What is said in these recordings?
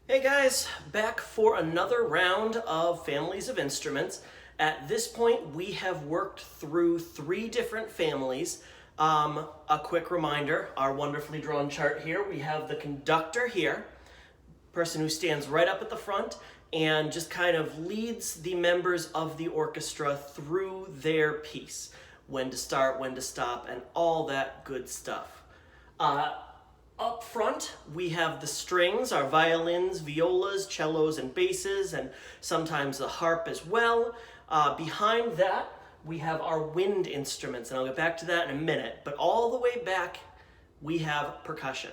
Hey guys, back for another round of families of instruments. At this point, we have worked through 3 different families. A quick reminder, our wonderfully drawn chart here, we have the conductor here, person who stands right up at the front and just kind of leads the members of the orchestra through their piece. When to start, when to stop, and all that good stuff. Up front, we have the strings, our violins, violas, cellos, and basses, and sometimes the harp as well. Behind that, we have our wind instruments, and I'll get back to that in a minute. But all the way back, we have percussion.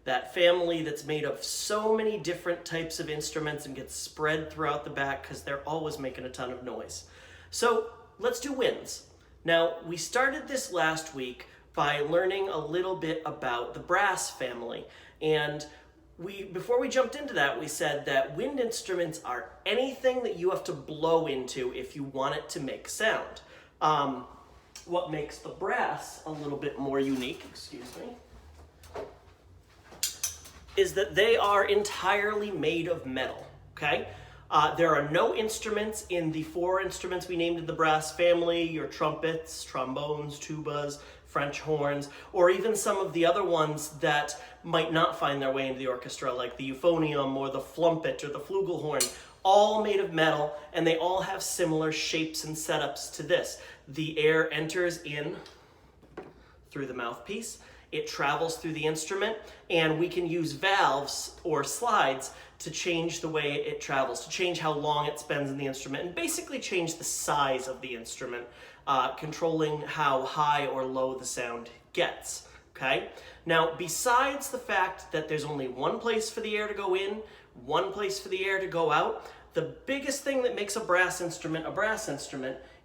That family that's made of so many different types of instruments and gets spread throughout the back because they're always making a ton of noise. So let's do winds. Now, we started this last week by learning a little bit about the brass family. And before we jumped into that, we said that wind instruments are anything that you have to blow into if you want it to make sound. What makes the brass a little bit more unique, is that they are entirely made of metal, okay? There are no instruments in the 4 instruments we named in the brass family, your trumpets, trombones, tubas, French horns, or even some of the other ones that might not find their way into the orchestra, like the euphonium or the flumpet or the flugelhorn, all made of metal, and they all have similar shapes and setups to this. The air enters in through the mouthpiece, it travels through the instrument, and we can use valves or slides to change the way it travels, to change how long it spends in the instrument, and basically change the size of the instrument, controlling how high or low the sound gets, okay? Now, besides the fact that there's only one place for the air to go in, one place for the air to go out, the biggest thing that makes a brass instrument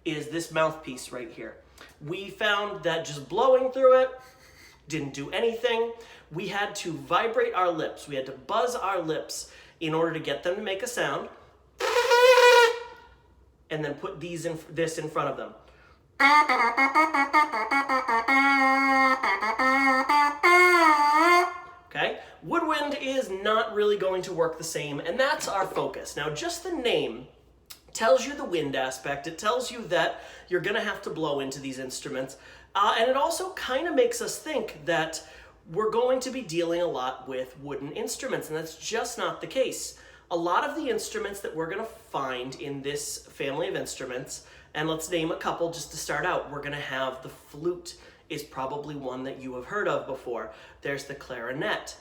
is this mouthpiece right here. We found that just blowing through it didn't do anything. We had to vibrate our lips. We had to buzz our lips in order to get them to make a sound, and then put this in front of them. Okay? Woodwind is not really going to work the same, and that's our focus. Now, just the name tells you the wind aspect. It tells you that you're going to have to blow into these instruments, and it also kind of makes us think that we're going to be dealing a lot with wooden instruments, and that's just not the case. A lot of the instruments that we're going to find in this family of instruments, and let's name a couple just to start out. We're going to have the flute is probably one that you have heard of before. There's the clarinet,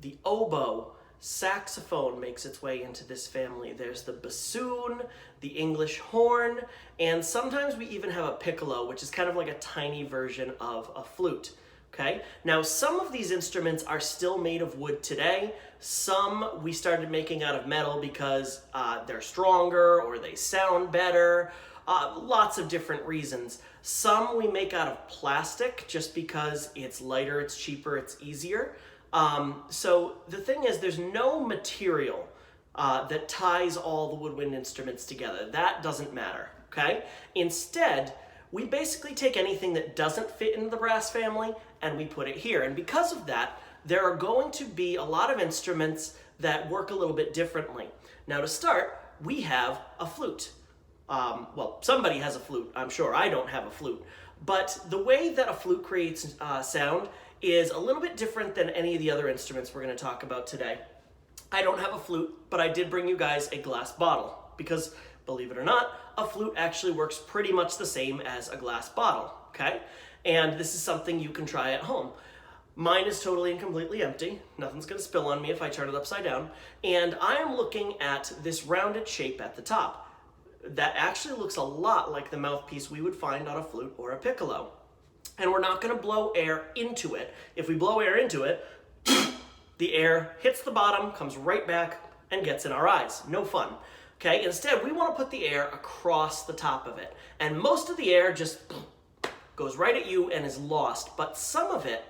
the oboe, saxophone makes its way into this family. There's the bassoon, the English horn, and sometimes we even have a piccolo, which is kind of like a tiny version of a flute. Okay? Now, some of these instruments are still made of wood today. Some we started making out of metal because they're stronger or they sound better. Lots of different reasons. Some we make out of plastic just because it's lighter, it's cheaper, it's easier. So the thing is, there's no material that ties all the woodwind instruments together. That doesn't matter, okay? Instead, we basically take anything that doesn't fit into the brass family and we put it here. And because of that, there are going to be a lot of instruments that work a little bit differently. Now, to start, we have a flute. Well, somebody has a flute. I'm sure I don't have a flute. But the way that a flute creates sound is a little bit different than any of the other instruments we're going to talk about today. I don't have a flute, but I did bring you guys a glass bottle because, believe it or not, a flute actually works pretty much the same as a glass bottle, okay? And this is something you can try at home. Mine is totally and completely empty. Nothing's going to spill on me if I turn it upside down. And I am looking at this rounded shape at the top. That actually looks a lot like the mouthpiece we would find on a flute or a piccolo. And we're not going to blow air into it. If we blow air into it, the air hits the bottom, comes right back, and gets in our eyes. No fun. Okay? Instead, we want to put the air across the top of it. And most of the air just goes right at you and is lost. But some of it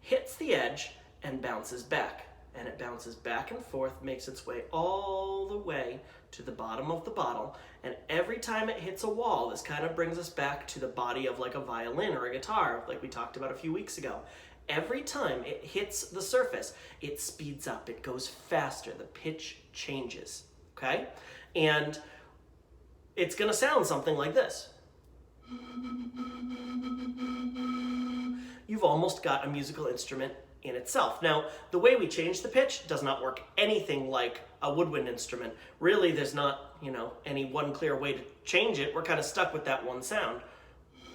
hits the edge and bounces back. And it bounces back and forth, makes its way all the way to the bottom of the bottle. And every time it hits a wall, this kind of brings us back to the body of like a violin or a guitar, like we talked about a few weeks ago. every time it hits the surface, it speeds up, it goes faster, the pitch changes, okay? And it's gonna sound something like this. You've almost got a musical instrument in itself. Now, the way we change the pitch does not work anything like a woodwind instrument. Really, there's not, any one clear way to change it. We're kind of stuck with that one sound.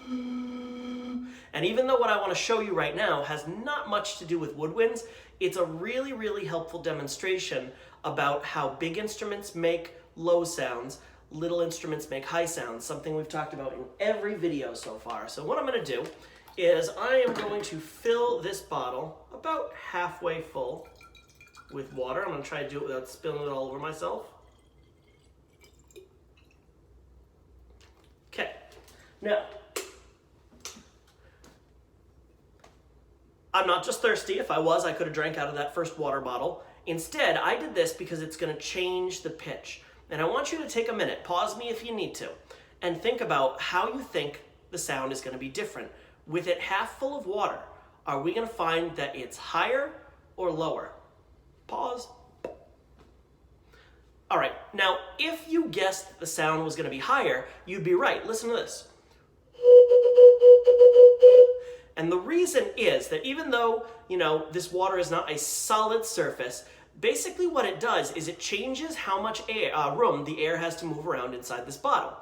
And even though what I want to show you right now has not much to do with woodwinds, it's a really, really helpful demonstration about how big instruments make low sounds, little instruments make high sounds, something we've talked about in every video so far. So what I'm going to do is I am going to fill this bottle about halfway full with water. I'm going to try to do it without spilling it all over myself. Okay, now, I'm not just thirsty. If I was, I could have drank out of that first water bottle. Instead, I did this because it's going to change the pitch. And I want you to take a minute, pause me if you need to, and think about how you think the sound is going to be different. With it half full of water, are we going to find that it's higher or lower? Pause. All right, now if you guessed the sound was going to be higher, you'd be right. Listen to this. And the reason is that even though, this water is not a solid surface, basically what it does is it changes how much room the air has to move around inside this bottle.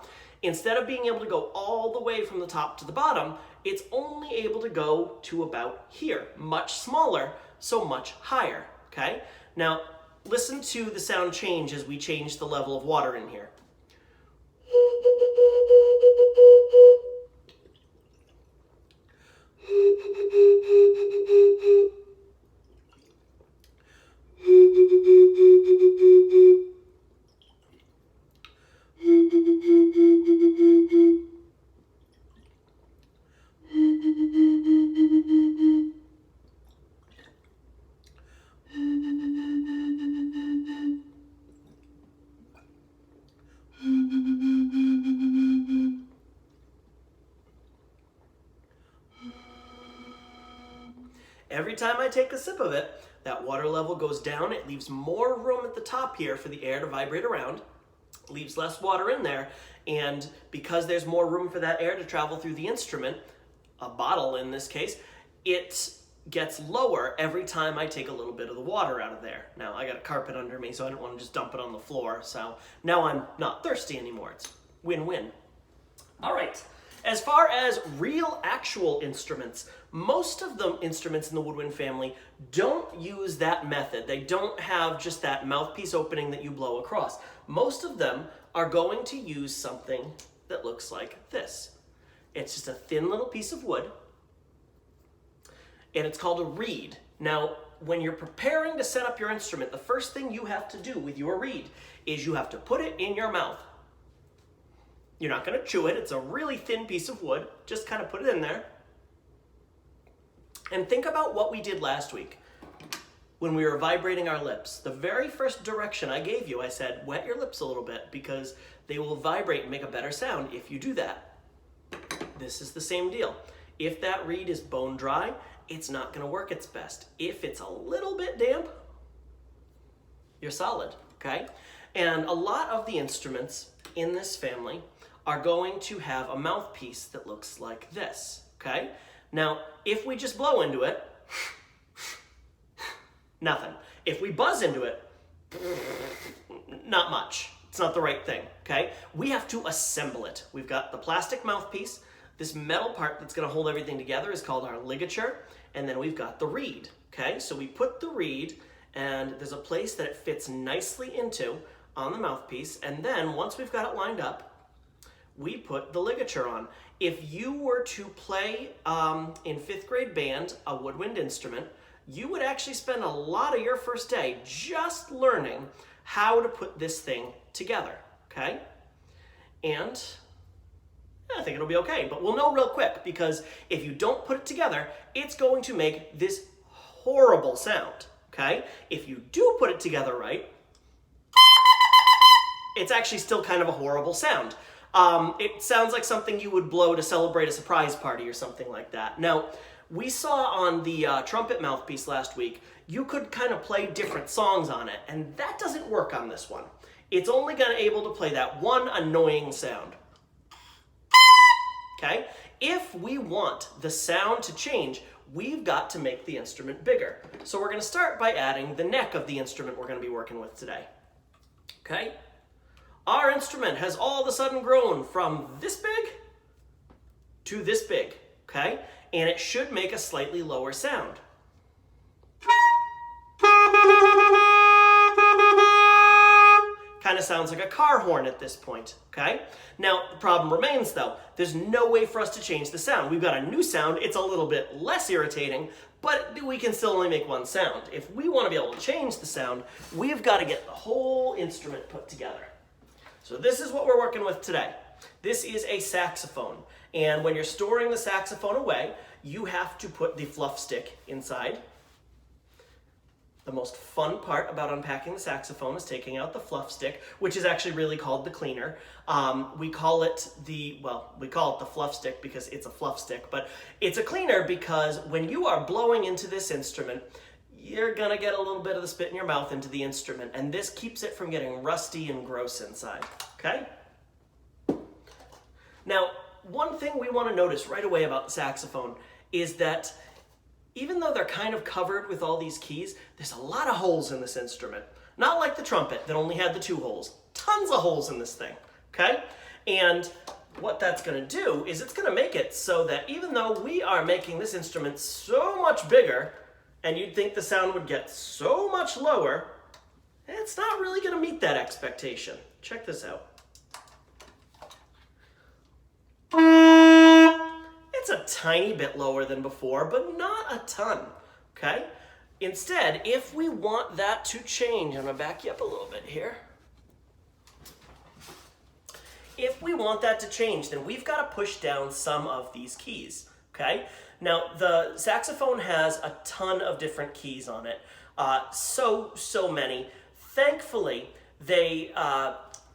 Instead of being able to go all the way from the top to the bottom, it's only able to go to about here. Much smaller, so much higher, okay? Now, listen to the sound change as we change the level of water in here. Every time I take a sip of it, that water level goes down. It leaves more room at the top here for the air to vibrate around, leaves less water in there, and because there's more room for that air to travel through the instrument, a bottle in this case, it gets lower every time I take a little bit of the water out of there. Now, I got a carpet under me, so I don't want to just dump it on the floor, so now I'm not thirsty anymore. It's win-win. All right. As far as real, actual instruments, most of the instruments in the woodwind family don't use that method. They don't have just that mouthpiece opening that you blow across. Most of them are going to use something that looks like this. It's just a thin little piece of wood, and it's called a reed. Now, when you're preparing to set up your instrument, the first thing you have to do with your reed is you have to put it in your mouth. You're not going to chew it. It's a really thin piece of wood. Just kind of put it in there. And think about what we did last week when we were vibrating our lips. The very first direction I gave you, I said, wet your lips a little bit because they will vibrate and make a better sound if you do that. This is the same deal. If that reed is bone dry, it's not going to work its best. If it's a little bit damp, you're solid, okay? And a lot of the instruments in this family are going to have a mouthpiece that looks like this, okay? Now, if we just blow into it, nothing. If we buzz into it, not much. It's not the right thing, okay? We have to assemble it. We've got the plastic mouthpiece. This metal part that's gonna hold everything together is called our ligature, and then we've got the reed, okay? So we put the reed, and there's a place that it fits nicely into on the mouthpiece, and then once we've got it lined up, we put the ligature on. If you were to play in 5th grade band a woodwind instrument, you would actually spend a lot of your first day just learning how to put this thing together, okay? And I think it'll be okay, but we'll know real quick because if you don't put it together, it's going to make this horrible sound, okay? If you do put it together right, it's actually still kind of a horrible sound. It sounds like something you would blow to celebrate a surprise party or something like that. Now, We saw on the trumpet mouthpiece last week, you could kind of play different songs on it, and that doesn't work on this one. It's only going to able to play that one annoying sound. Okay? If we want the sound to change, we've got to make the instrument bigger. So we're going to start by adding the neck of the instrument we're going to be working with today. Okay? Our instrument has all of a sudden grown from this big to this big. Okay? And it should make a slightly lower sound. Kind of sounds like a car horn at this point, okay? Now, the problem remains though, there's no way for us to change the sound. We've got a new sound, it's a little bit less irritating, but we can still only make one sound. If we want to be able to change the sound, we've got to get the whole instrument put together. So this is what we're working with today. This is a saxophone, and when you're storing the saxophone away, you have to put the fluff stick inside. The most fun part about unpacking the saxophone is taking out the fluff stick, which is actually really called the cleaner. We call it the fluff stick because it's a fluff stick, but it's a cleaner because when you are blowing into this instrument, you're gonna get a little bit of the spit in your mouth into the instrument, and this keeps it from getting rusty and gross inside, okay? Now, one thing we want to notice right away about the saxophone is that even though they're kind of covered with all these keys, there's a lot of holes in this instrument. Not like the trumpet that only had the 2 holes. Tons of holes in this thing, okay? And what that's gonna do is it's gonna make it so that even though we are making this instrument so much bigger, and you'd think the sound would get so much lower, it's not really gonna meet that expectation. Check this out. It's a tiny bit lower than before, but not a ton, okay? Instead, if we want that to change, I'm gonna back you up a little bit here. If we want that to change, then we've got to push down some of these keys, okay? Now, the saxophone has a ton of different keys on it, so many. Thankfully, they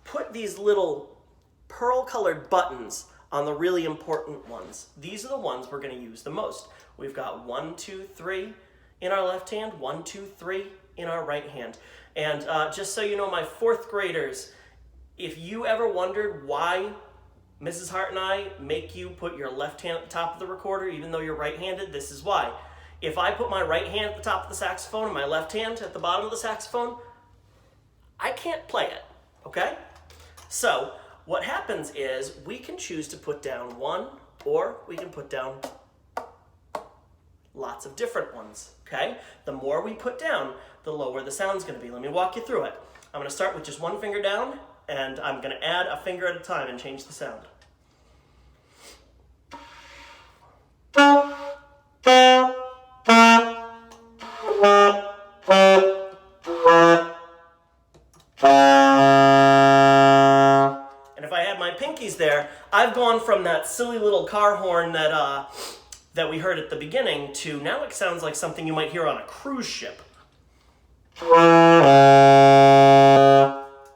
put these little pearl-colored buttons on the really important ones. These are the ones we're going to use the most. We've got 1, 2, 3 in our left hand, 1, 2, 3 in our right hand. And just so you know, my 4th graders, if you ever wondered why Mrs. Hart and I make you put your left hand at the top of the recorder even though you're right-handed, this is why. If I put my right hand at the top of the saxophone and my left hand at the bottom of the saxophone, I can't play it, okay? So, what happens is we can choose to put down one, or we can put down lots of different ones, okay? The more we put down, the lower the sound's gonna be. Let me walk you through it. I'm gonna start with just one finger down, and I'm gonna add a finger at a time and change the sound. There, I've gone from that silly little car horn that we heard at the beginning to now it sounds like something you might hear on a cruise ship.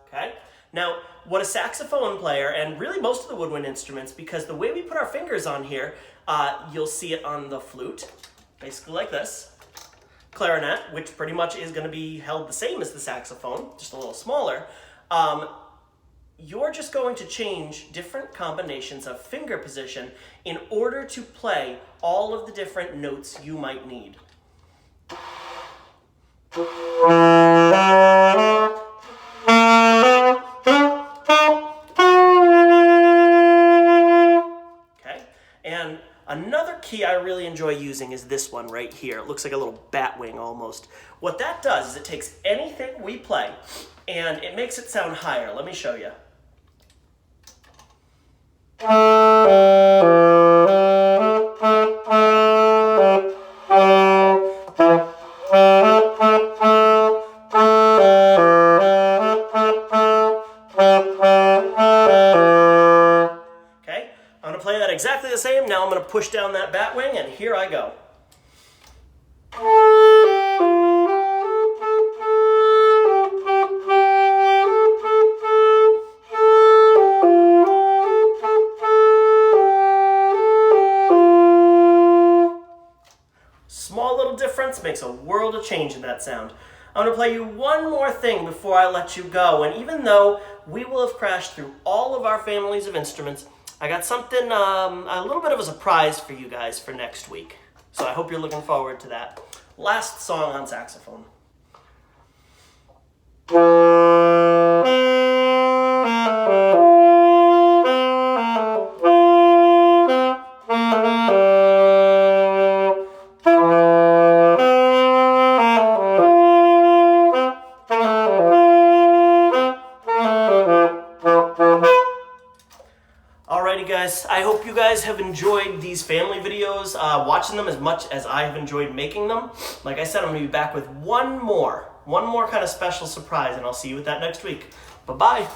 Okay? Now, what a saxophone player, and really most of the woodwind instruments, because the way we put our fingers on here, you'll see it on the flute, basically like this. Clarinet, which pretty much is going to be held the same as the saxophone, just a little smaller. You're just going to change different combinations of finger position in order to play all of the different notes you might need. Okay, and another key I really enjoy using is this one right here. It looks like a little bat wing almost. What that does is it takes anything we play and it makes it sound higher. Let me show you. Okay, I'm going to play that exactly the same. Now I'm going to push down that bat wing, and here I go. makes a world of change in that sound. I'm going to play you one more thing before I let you go, and even though we will have crashed through all of our families of instruments, I got something, a little bit of a surprise for you guys for next week. So I hope you're looking forward to that. Last song on saxophone. Alrighty guys, I hope you guys have enjoyed these family videos, watching them as much as I have enjoyed making them. Like I said, I'm going to be back with one more kind of special surprise, and I'll see you with that next week. Bye-bye.